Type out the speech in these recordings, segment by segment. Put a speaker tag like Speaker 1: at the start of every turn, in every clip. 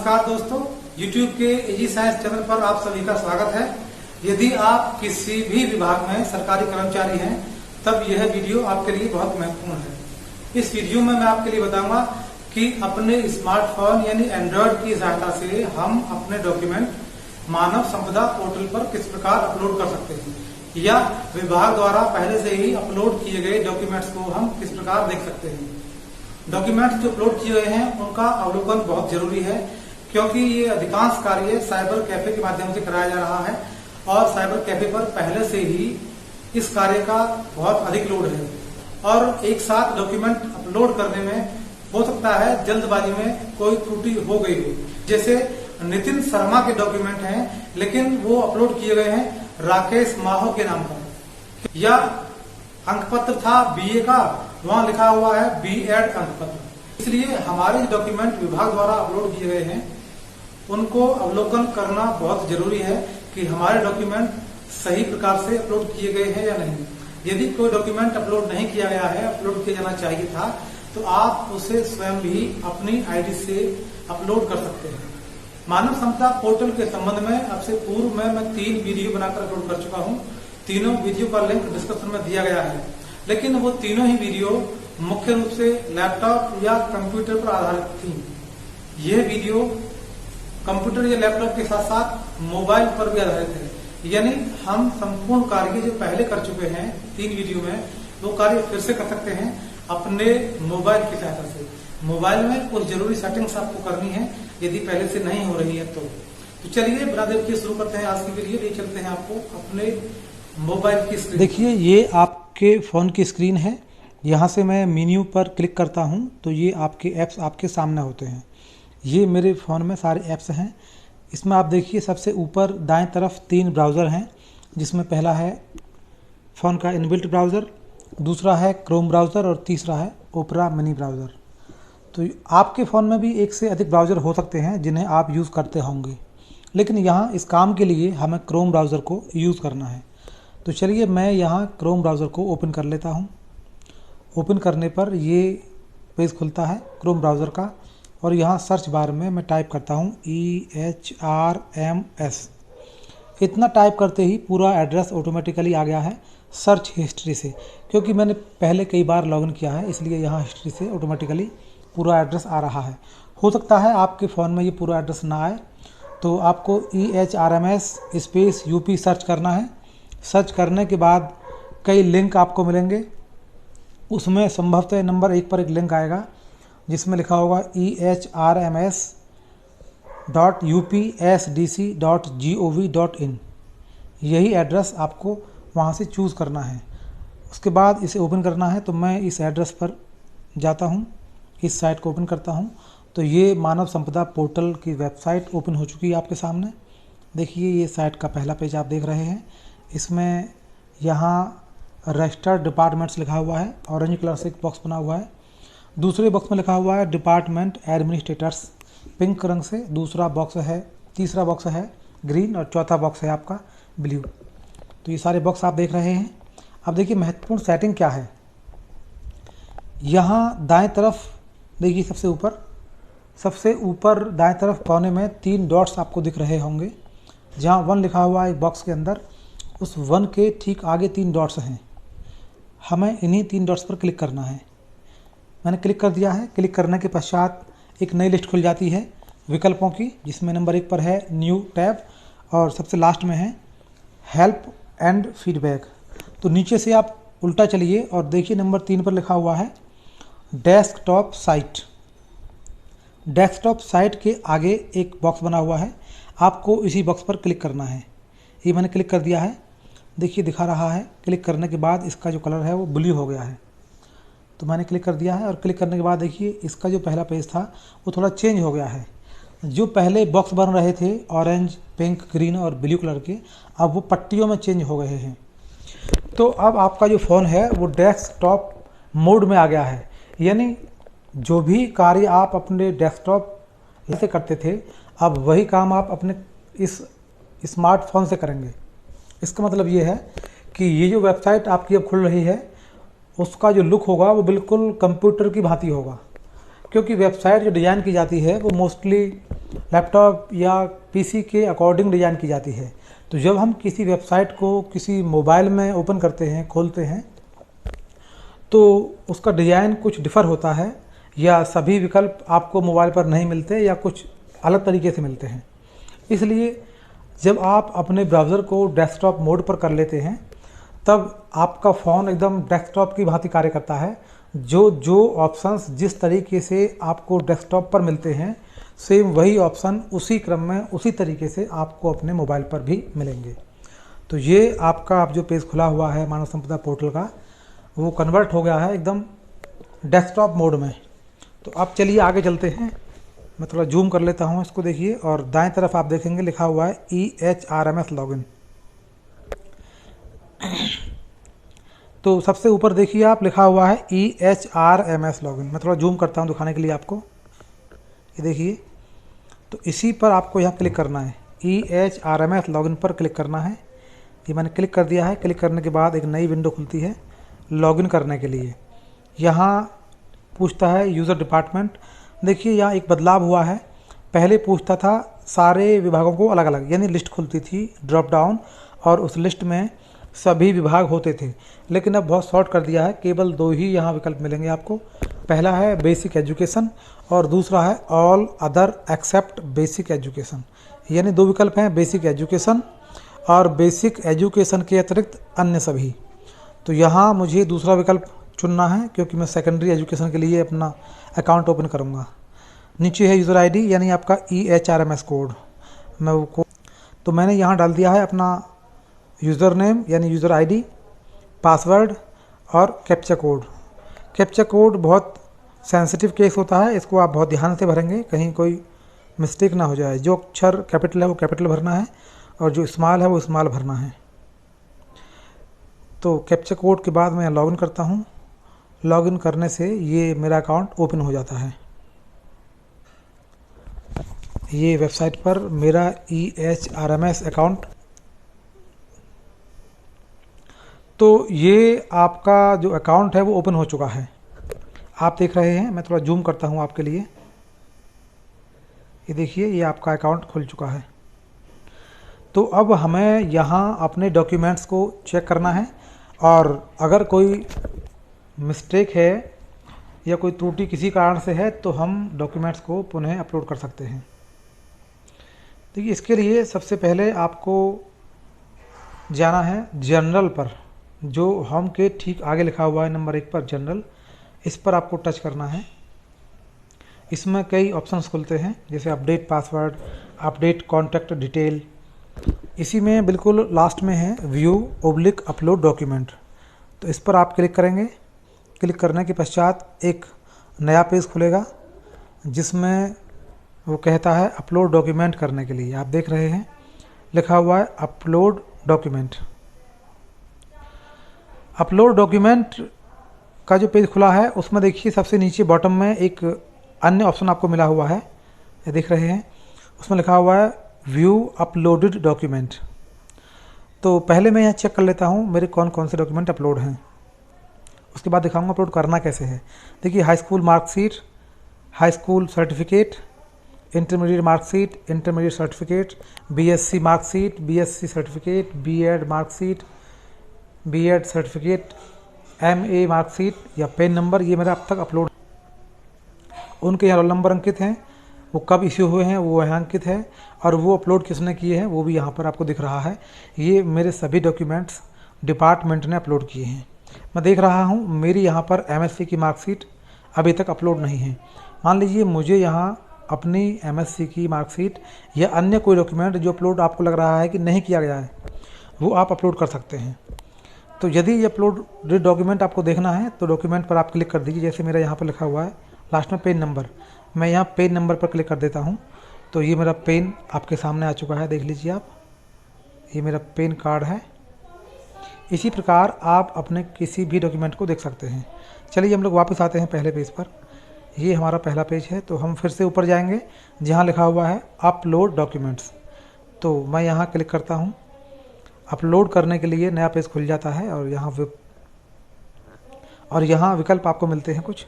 Speaker 1: नमस्कार दोस्तों, YouTube के इजी साइंस चैनल पर आप सभी का स्वागत है। यदि आप किसी भी विभाग में सरकारी कर्मचारी हैं तब यह वीडियो आपके लिए बहुत महत्वपूर्ण है। इस वीडियो में मैं आपके लिए बताऊंगा कि अपने स्मार्टफोन यानी एंड्रॉयड की सहायता से हम अपने डॉक्यूमेंट मानव संपदा पोर्टल पर किस प्रकार अपलोड कर सकते हैं या विभाग द्वारा पहले से ही अपलोड किए गए डॉक्यूमेंट्स को हम किस प्रकार देख सकते हैं। डॉक्यूमेंट्स जो अपलोड किए गए हैं उनका अवलोकन बहुत जरूरी है, क्योंकि ये अधिकांश कार्य साइबर कैफे के माध्यम से कराया जा रहा है और साइबर कैफे पर पहले से ही इस कार्य का बहुत अधिक लोड है और एक साथ डॉक्यूमेंट अपलोड करने में हो सकता है जल्दबाजी में कोई त्रुटि हो गई हो। जैसे नितिन शर्मा के डॉक्यूमेंट हैं लेकिन वो अपलोड किए गए हैं राकेश माहो के नाम पर, या अंकपत्र था बीए का, वहां लिखा हुआ है बीएड अंकपत्र। इसलिए हमारे जो डॉक्यूमेंट विभाग द्वारा अपलोड किए गए हैं उनको अवलोकन करना बहुत जरूरी है कि हमारे डॉक्यूमेंट सही प्रकार से अपलोड किए गए हैं या नहीं। यदि कोई डॉक्यूमेंट अपलोड नहीं किया गया है, अपलोड किया जाना चाहिए था, तो आप उसे स्वयं भी अपनी आईडी से अपलोड कर सकते हैं। मानव संपदा पोर्टल के संबंध में अब से पूर्व में मैं 3 वीडियो बनाकर अपलोड कर चुका हूं। तीनों वीडियो का लिंक डिस्क्रिप्शन में दिया गया है, लेकिन वो तीनों ही वीडियो मुख्य रूप से लैपटॉप या कंप्यूटर पर आधारित थी। यह वीडियो कंप्यूटर या लैपटॉप के साथ साथ मोबाइल पर भी आधारित है, यानी हम संपूर्ण कार्य जो पहले कर चुके हैं 3 वीडियो में, वो कार्य फिर से कर सकते हैं अपने मोबाइल की सहायता से। मोबाइल में कुछ जरूरी सेटिंग्स आपको करनी है यदि पहले से नहीं हो रही है तो चलिए बिना देर के शुरू करते हैं आज की वीडियो। ले चलते हैं आपको अपने मोबाइल की स्क्रीन।
Speaker 2: देखिए, ये आपके फ़ोन की स्क्रीन है। यहाँ से मैं मेन्यू पर क्लिक करता हूँ तो ये आपके ऐप्स आपके सामने होते हैं। ये मेरे फ़ोन में सारे ऐप्स हैं। इसमें आप देखिए सबसे ऊपर दाएं तरफ 3 ब्राउज़र हैं, जिसमें पहला है फ़ोन का इनबिल्ट ब्राउज़र, दूसरा है क्रोम ब्राउज़र और तीसरा है ओपेरा मिनी ब्राउज़र। तो आपके फ़ोन में भी एक से अधिक ब्राउज़र हो सकते हैं जिन्हें आप यूज़ करते होंगे, लेकिन यहाँ इस काम के लिए हमें क्रोम ब्राउज़र को यूज़ करना है। तो चलिए मैं यहाँ क्रोम ब्राउज़र को ओपन कर लेता हूँ। ओपन करने पर ये पेज खुलता है क्रोम ब्राउज़र का, और यहाँ सर्च बार में मैं टाइप करता हूँ EHRMS। इतना टाइप करते ही पूरा एड्रेस ऑटोमेटिकली आ गया है सर्च हिस्ट्री से, क्योंकि मैंने पहले कई बार लॉगिन किया है, इसलिए यहाँ हिस्ट्री से ऑटोमेटिकली पूरा एड्रेस आ रहा है। हो सकता है आपके फ़ोन में ये पूरा एड्रेस ना आए, तो आपको EHRMS स्पेस UP सर्च करना है। सर्च करने के बाद कई लिंक आपको मिलेंगे, उसमें संभवतः नंबर 1 पर एक लिंक आएगा जिसमें लिखा होगा EHRMS.upsdc.gov.in। यही एड्रेस आपको वहाँ से चूज़ करना है। उसके बाद इसे ओपन करना है, तो मैं इस एड्रेस पर जाता हूँ, इस साइट को ओपन करता हूँ। तो ये मानव संपदा पोर्टल की वेबसाइट ओपन हो चुकी है आपके सामने। देखिए, ये साइट का पहला पेज आप देख रहे हैं। इसमें यहाँ रजिस्टर्ड डिपार्टमेंट्स लिखा हुआ है, ऑरेंज कलर से एक बॉक्स बना हुआ है। दूसरे बॉक्स में लिखा हुआ है डिपार्टमेंट एडमिनिस्ट्रेटर्स, पिंक रंग से। दूसरा बॉक्स है, तीसरा बॉक्स है ग्रीन, और चौथा बॉक्स है आपका ब्लू। तो ये सारे बॉक्स आप देख रहे हैं। अब देखिए महत्वपूर्ण सेटिंग क्या है। यहाँ दाएं तरफ देखिए, सबसे ऊपर दाएं तरफ कोने में 3 डॉट्स आपको दिख रहे होंगे। जहाँ 1 लिखा हुआ है एक बॉक्स के अंदर, उस 1 के ठीक आगे 3 डॉट्स हैं। हमें इन्हीं 3 डॉट्स पर क्लिक करना है। मैंने क्लिक कर दिया है। क्लिक करने के पश्चात एक नई लिस्ट खुल जाती है विकल्पों की, जिसमें नंबर 1 पर है न्यू टैब और सबसे लास्ट में है हेल्प एंड फीडबैक। तो नीचे से आप उल्टा चलिए और देखिए नंबर 3 पर लिखा हुआ है डेस्कटॉप साइट। डेस्कटॉप साइट के आगे एक बॉक्स बना हुआ है, आपको इसी बॉक्स पर क्लिक करना है। ये मैंने क्लिक कर दिया है। देखिए दिखा रहा है, क्लिक करने के बाद इसका जो कलर है वो ब्लू हो गया है। तो मैंने क्लिक कर दिया है, और क्लिक करने के बाद देखिए इसका जो पहला पेज था वो थोड़ा चेंज हो गया है। जो पहले बॉक्स बन रहे थे ऑरेंज, पिंक, ग्रीन और ब्लू कलर के, अब वो पट्टियों में चेंज हो गए हैं। तो अब आपका जो फ़ोन है वो डेस्कटॉप मोड में आ गया है, यानी जो भी कार्य आप अपने डेस्कटॉप से करते थे, अब वही काम आप अपने इस स्मार्टफोन से करेंगे। इसका मतलब ये है कि ये जो वेबसाइट आपकी अब खुल रही है उसका जो लुक होगा वो बिल्कुल कंप्यूटर की भांति होगा, क्योंकि वेबसाइट जो डिज़ाइन की जाती है वो मोस्टली लैपटॉप या पीसी के अकॉर्डिंग डिज़ाइन की जाती है। तो जब हम किसी वेबसाइट को किसी मोबाइल में ओपन करते हैं, खोलते हैं, तो उसका डिज़ाइन कुछ डिफ़र होता है, या सभी विकल्प आपको मोबाइल पर नहीं मिलते या कुछ अलग तरीके से मिलते हैं। इसलिए जब आप अपने ब्राउज़र को डेस्कटॉप मोड पर कर लेते हैं, तब आपका फ़ोन एकदम डेस्कटॉप की भांति कार्य करता है। जो ऑप्शंस जिस तरीके से आपको डेस्कटॉप पर मिलते हैं, सेम वही ऑप्शन उसी क्रम में उसी तरीके से आपको अपने मोबाइल पर भी मिलेंगे। तो ये आपका अब जो पेज खुला हुआ है मानव संपदा पोर्टल का, वो कन्वर्ट हो गया है एकदम डेस्कटॉप मोड में। तो अब चलिए आगे चलते हैं। मैं थोड़ा जूम कर लेता हूँ इसको, देखिए, और दाएं तरफ आप देखेंगे लिखा हुआ है EHRMS लॉगिन। तो सबसे ऊपर देखिए आप, लिखा हुआ है EHRMS लॉगिन। मैं थोड़ा जूम करता हूँ दिखाने के लिए आपको। ये देखिए, तो इसी पर आपको यहाँ क्लिक करना है, EHRMS लॉगिन पर क्लिक करना है। ये मैंने क्लिक कर दिया है। क्लिक करने के बाद एक नई विंडो खुलती है लॉगिन करने के लिए। यहाँ पूछता है यूज़र डिपार्टमेंट। देखिए यहाँ एक बदलाव हुआ है। पहले पूछता था सारे विभागों को अलग अलग, यानी लिस्ट खुलती थी ड्रॉप डाउन, और उस लिस्ट में सभी विभाग होते थे, लेकिन अब बहुत शॉर्ट कर दिया है। केवल 2 ही यहाँ विकल्प मिलेंगे आपको। पहला है बेसिक एजुकेशन और दूसरा है all other except basic education. यानी 2 विकल्प हैं, बेसिक एजुकेशन और बेसिक एजुकेशन के अतिरिक्त अन्य सभी। तो यहाँ मुझे दूसरा विकल्प चुनना है, क्योंकि मैं सेकेंडरी एजुकेशन के लिए अपना अकाउंट ओपन करूँगा। नीचे है यूज़र आईडी, यानी आपका EHRMS कोड। मैं वो कोड तो मैंने यहाँ डाल दिया है अपना यूज़र नेम यानी यूज़र आईडी, पासवर्ड और कैप्चा कोड। कैप्चा कोड बहुत सेंसिटिव केस होता है, इसको आप बहुत ध्यान से भरेंगे, कहीं कोई मिस्टेक ना हो जाए। जो अक्षर कैपिटल है वो कैपिटल भरना है और जो स्मॉल है वो स्मॉल भरना है। तो कैप्चा कोड के बाद मैं लॉगिन करता हूँ। लॉगिन करने से ये मेरा अकाउंट ओपन हो जाता है। ये वेबसाइट पर मेरा EHRMS अकाउंट, तो ये आपका जो अकाउंट है वो ओपन हो चुका है, आप देख रहे हैं। मैं थोड़ा जूम करता हूँ आपके लिए। ये देखिए, ये आपका अकाउंट खुल चुका है। तो अब हमें यहाँ अपने डॉक्यूमेंट्स को चेक करना है, और अगर कोई मिस्टेक है या कोई त्रुटि किसी कारण से है तो हम डॉक्यूमेंट्स को पुनः अपलोड कर सकते हैं। देखिए, इसके लिए सबसे पहले आपको जाना है जनरल पर, जो होम के ठीक आगे लिखा हुआ है नंबर 1 पर जनरल। इस पर आपको टच करना है। इसमें कई ऑप्शंस खुलते हैं, जैसे update password, update contact detail. इसी में बिल्कुल लास्ट में है व्यू/अपलोड डॉक्यूमेंट। तो इस पर आप क्लिक करेंगे। क्लिक करने के पश्चात एक नया पेज खुलेगा, जिसमें वो कहता है अपलोड डॉक्यूमेंट करने के लिए। आप देख रहे हैं लिखा हुआ है अपलोड डॉक्यूमेंट। अपलोड डॉक्यूमेंट का जो पेज खुला है उसमें देखिए सबसे नीचे बॉटम में एक अन्य ऑप्शन आपको मिला हुआ है, ये देख रहे हैं। उसमें लिखा हुआ है व्यू अपलोडेड डॉक्यूमेंट। तो पहले मैं यहाँ चेक कर लेता हूँ मेरे कौन कौन से डॉक्यूमेंट अपलोड हैं, उसके बाद दिखाऊंगा अपलोड करना कैसे है। देखिए, high school marksheet, high school certificate, intermediate marksheet, intermediate certificate, BSc marksheet, BSc certificate, B.Ed marksheet, B.Ed certificate, MA marksheet या पेन नंबर, ये मेरा अब तक अपलोड। उनके यहाँ रोल नंबर अंकित हैं, वो कब इश्यू हुए हैं वो यहाँ अंकित है, और वो अपलोड किसने किए हैं वो भी यहाँ पर आपको दिख रहा है। ये मेरे सभी डॉक्यूमेंट्स डिपार्टमेंट ने अपलोड किए हैं। मैं देख रहा हूँ मेरी यहाँ पर MSc की मार्कशीट अभी तक अपलोड नहीं है। मान लीजिए मुझे यहाँ अपनी MSc की मार्कशीट या अन्य कोई डॉक्यूमेंट जो अपलोड आपको लग रहा है कि नहीं किया गया है, वो आप अपलोड कर सकते हैं। तो यदि ये अपलोड डॉक्यूमेंट आपको देखना है तो डॉक्यूमेंट पर आप क्लिक कर दीजिए। जैसे मेरा यहाँ पर लिखा हुआ है लास्ट में पेन नंबर, मैं यहाँ पेन नंबर पर क्लिक कर देता हूँ, तो ये मेरा पेन आपके सामने आ चुका है, देख लीजिए आप, ये मेरा पेन कार्ड है। इसी प्रकार आप अपने किसी भी डॉक्यूमेंट को देख सकते हैं। चलिए हम लोग वापस आते हैं पहले पेज पर। ये हमारा पहला पेज है, तो हम फिर से ऊपर जाएंगे जहाँ लिखा हुआ है अपलोड डॉक्यूमेंट्स। तो मैं यहाँ क्लिक करता हूँ। अपलोड करने के लिए नया पेज खुल जाता है, और यहाँ विकल्प आपको मिलते हैं कुछ।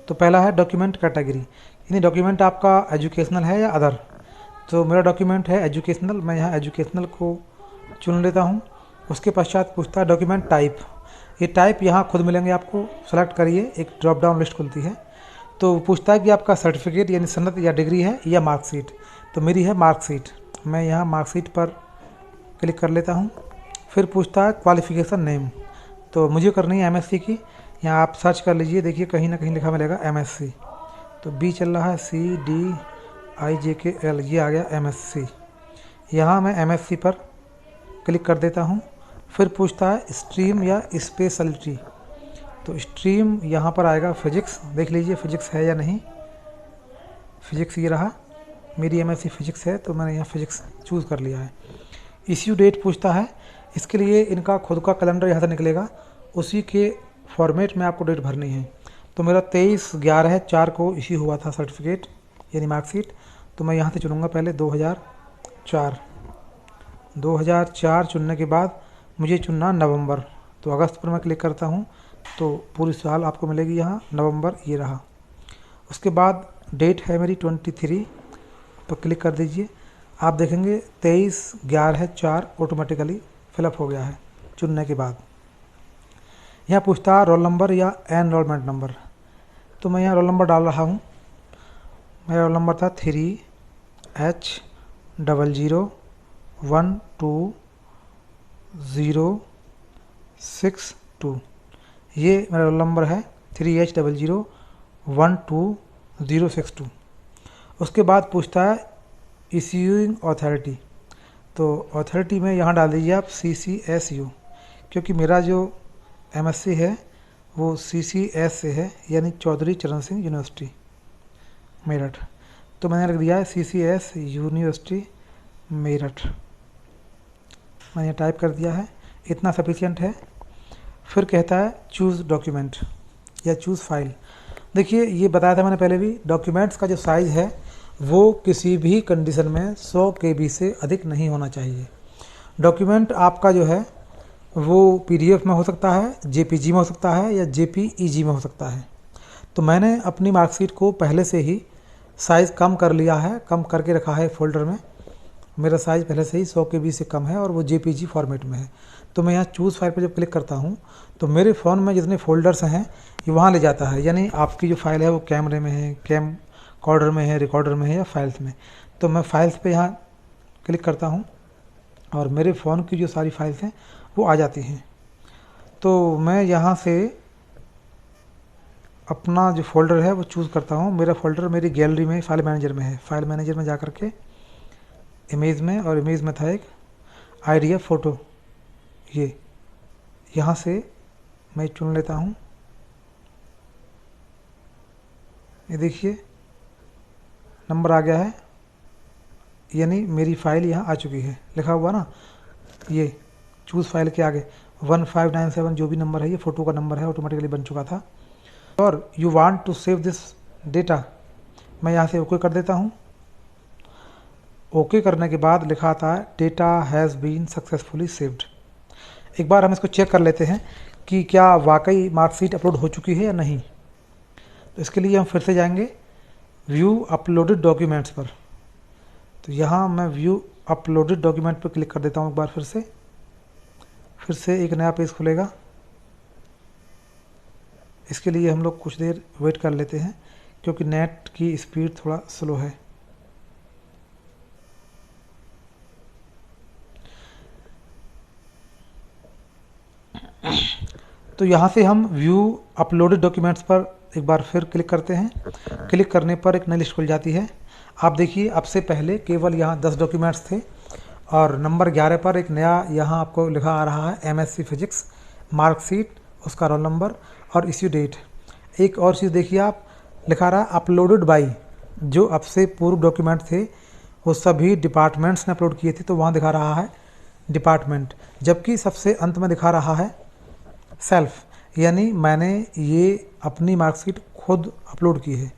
Speaker 2: तो पहला है डॉक्यूमेंट कैटेगरी, यानी डॉक्यूमेंट आपका एजुकेशनल है या अदर। तो मेरा डॉक्यूमेंट है एजुकेशनल, मैं यहाँ एजुकेशनल को चुन लेता हूँ। उसके पश्चात पूछता है डॉक्यूमेंट टाइप। ये टाइप यहाँ खुद मिलेंगे आपको, सेलेक्ट करिए, एक ड्रॉप डाउन लिस्ट खुलती है। तो पूछता है कि आपका सर्टिफिकेट यानी सनद या डिग्री है या मार्कशीट। तो मेरी है मार्कशीट, मैं यहाँ मार्कशीट पर क्लिक कर लेता हूँ। फिर पूछता है क्वालिफ़िकेशन नेम, तो मुझे करनी है एमएससी की। यहाँ आप सर्च कर लीजिए, देखिए कहीं ना कहीं लिखा मिलेगा एमएससी। तो बी चल रहा है, CDIJKL, ये आ गया एमएससी। यहाँ मैं एमएससी पर क्लिक कर देता हूँ। फिर पूछता है स्ट्रीम या स्पेशलिटी, तो स्ट्रीम यहाँ पर आएगा फिजिक्स। देख लीजिए फिजिक्स है या नहीं, फिजिक्स ये रहा, मेरी एमएससी फिजिक्स है तो मैंने यहाँ फिजिक्स चूज़ कर लिया है। इश्यू डेट पूछता है, इसके लिए इनका खुद का कैलेंडर यहाँ से निकलेगा, उसी के फॉर्मेट में आपको डेट भरनी है। तो मेरा 23/11/4 को इश्यू हुआ था सर्टिफिकेट यानी मार्कशीट, तो मैं यहाँ से चुनूँगा पहले 2004 चुनने के बाद मुझे चुनना नवंबर। तो अगस्त पर मैं क्लिक करता हूँ तो पूरी साल आपको मिलेगी यहाँ नवंबर, ये रहा। उसके बाद डेट है मेरी 23 पर क्लिक कर दीजिए, आप देखेंगे 23/11/4 ऑटोमेटिकली फिलअप हो गया है चुनने के बाद। यहाँ पूछता है रोल नंबर या एनरोलमेंट नंबर, तो मैं यहाँ रोल नंबर डाल रहा हूँ। मेरा रोल नंबर था 3H001206 ये मेरा रोल नंबर है, 3H001206। उसके बाद पूछता है इश्यूइंग अथॉरिटी, तो अथॉरिटी में यहाँ डाल दीजिए आप CCSU, क्योंकि मेरा जो एमएससी है वो CCS से है, यानी चौधरी चरण सिंह यूनिवर्सिटी मेरठ। तो मैंने लिख दिया है CCS यूनिवर्सिटी मेरठ, मैंने टाइप कर दिया है, इतना सफिशिएंट है। फिर कहता है चूज़ डॉक्यूमेंट या चूज़ फाइल। देखिए ये बताया था मैंने पहले भी, डॉक्यूमेंट्स का जो साइज़ है वो किसी भी कंडीशन में 100 KB से अधिक नहीं होना चाहिए। डॉक्यूमेंट आपका जो है वो PDF में हो सकता है, JPG में हो सकता है या JPEG में हो सकता है। तो मैंने अपनी मार्कशीट को पहले से ही साइज़ कम कर लिया है, कम करके रखा है फोल्डर में। मेरा साइज़ पहले से ही 100 KB से कम है और वो JPG फॉर्मेट में है। तो मैं यहाँ चूज़ फाइल पर जब क्लिक करता हूँ तो मेरे फ़ोन में जितने फोल्डर्स हैं ये वहाँ ले जाता है, यानी आपकी जो फाइल है वो कैमरे में है, कैम कॉर्डर में है, रिकॉर्डर में है या फाइल्स में। तो मैं फाइल्स पे यहाँ क्लिक करता हूँ और मेरे फ़ोन की जो सारी फाइल्स हैं वो आ जाती हैं। तो मैं यहाँ से अपना जो फोल्डर है वो चूज़ करता हूँ। मेरा फोल्डर मेरी गैलरी में फाइल मैनेजर में है। फाइल मैनेजर में जा कर के इमेज में, और इमेज में था एक IDF फ़ोटो, ये यहाँ से मैं चुन लेता हूँ। ये देखिए नंबर आ गया है, यानी मेरी फ़ाइल यहाँ आ चुकी है, लिखा हुआ ना ये चूज़ फाइल के आगे 1597 जो भी नंबर है ये फ़ोटो का नंबर है, ऑटोमेटिकली बन चुका था। और you want to save this data, मैं यहाँ से ओके कर देता हूँ। ओके करने के बाद लिखा आता है data has been successfully saved. एक बार हम इसको चेक कर लेते हैं कि क्या वाकई मार्कशीट अपलोड हो चुकी है या नहीं। तो इसके लिए हम फिर से जाएंगे व्यू अपलोडेड डॉक्यूमेंट्स पर। तो यहाँ मैं व्यू अपलोडेड डॉक्यूमेंट पर क्लिक कर देता हूँ एक बार फिर से एक नया पेज खुलेगा। इसके लिए हम लोग कुछ देर वेट कर लेते हैं क्योंकि नेट की स्पीड थोड़ा स्लो है। तो यहाँ से हम व्यू अपलोडेड डॉक्यूमेंट्स पर एक बार फिर क्लिक करते हैं। क्लिक करने पर एक नई लिस्ट खुल जाती है। आप देखिए अब से पहले केवल यहाँ 10 डॉक्यूमेंट्स थे और नंबर 11 पर एक नया यहाँ आपको लिखा आ रहा है MSc फिजिक्स, मार्कशीट, उसका रोल नंबर और इश्यू डेट। एक और चीज़ देखिए आप, लिखा रहा है अपलोडेड बाई, जो अब से पूर्व डॉक्यूमेंट थे वो सभी डिपार्टमेंट्स ने अपलोड किए थे, तो वहाँ दिखा रहा है डिपार्टमेंट, जबकि सबसे अंत में दिखा रहा है सेल्फ, यानी मैंने ये अपनी मार्कशीट खुद अपलोड की है।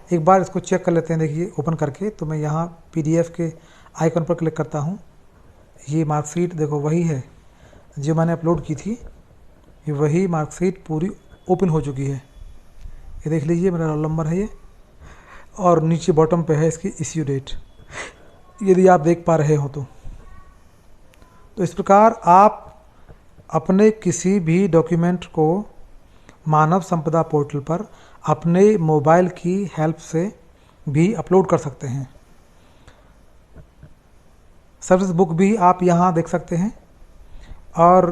Speaker 2: एक बार इसको चेक कर लेते हैं। देखिए ओपन करके, तो मैं यहाँ PDF के आइकन पर क्लिक करता हूँ। ये मार्कशीट देखो वही है जो मैंने अपलोड की थी, ये वही मार्कशीट पूरी ओपन हो चुकी है। ये देख लीजिए मेरा रोल नंबर है ये, और नीचे बॉटम पे है इसकी इश्यू डेट। यदि आप देख पा रहे हो तो इस प्रकार आप अपने किसी भी डॉक्यूमेंट को मानव संपदा पोर्टल पर अपने मोबाइल की हेल्प से भी अपलोड कर सकते हैं। सर्विस बुक भी आप यहाँ देख सकते हैं। और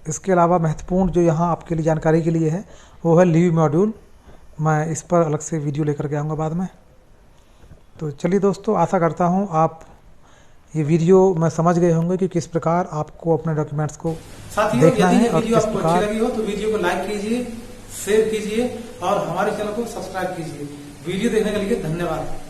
Speaker 2: इसके अलावा महत्वपूर्ण जो यहाँ आपके लिए जानकारी के लिए है वो है लीव मॉड्यूल। मैं इस पर अलग से वीडियो लेकर के आऊँगा बाद में। तो चलिए दोस्तों, आशा करता हूँ आप ये वीडियो में समझ गए होंगे कि किस प्रकार आपको अपने डॉक्यूमेंट्स को देखना है और किस
Speaker 1: आपको अच्छी लगी हो तो वीडियो को लाइक कीजिए, शेयर कीजिए और हमारे चैनल को सब्सक्राइब कीजिए। वीडियो देखने के लिए धन्यवाद।